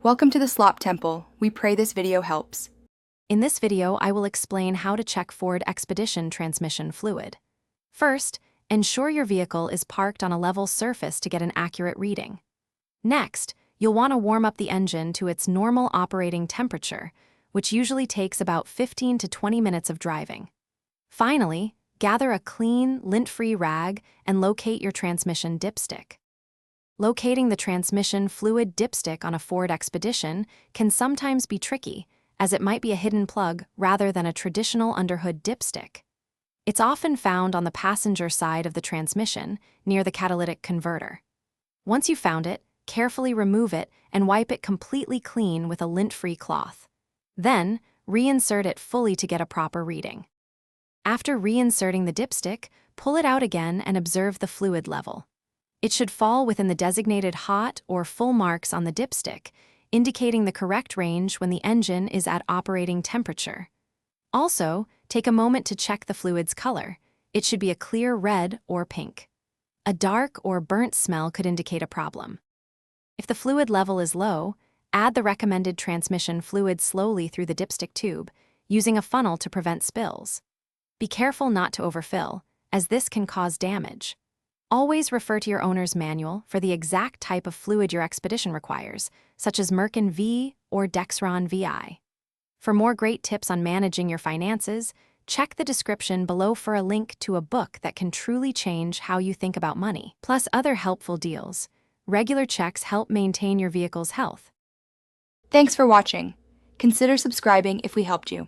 Welcome to the Slop Temple. We pray this video helps. In this video, I will explain how to check Ford Expedition transmission fluid. First, ensure your vehicle is parked on a level surface to get an accurate reading. Next, you'll want to warm up the engine to its normal operating temperature, which usually takes about 15 to 20 minutes of driving. Finally, gather a clean, lint-free rag and locate your transmission dipstick. Locating the transmission fluid dipstick on a Ford Expedition can sometimes be tricky, as it might be a hidden plug rather than a traditional underhood dipstick. It's often found on the passenger side of the transmission, near the catalytic converter. Once you've found it, carefully remove it and wipe it completely clean with a lint-free cloth. Then, reinsert it fully to get a proper reading. After reinserting the dipstick, pull it out again and observe the fluid level. It should fall within the designated hot or full marks on the dipstick, indicating the correct range when the engine is at operating temperature. Also, take a moment to check the fluid's color. It should be a clear red or pink. A dark or burnt smell could indicate a problem. If the fluid level is low, add the recommended transmission fluid slowly through the dipstick tube, using a funnel to prevent spills. Be careful not to overfill, as this can cause damage. Always refer to your owner's manual for the exact type of fluid your Expedition requires, such as Merkin V or Dexron VI. For more great tips on managing your finances, check the description below for a link to a book that can truly change how you think about money, plus other helpful deals. Regular checks help maintain your vehicle's health. Thanks for watching. Consider subscribing if we helped you.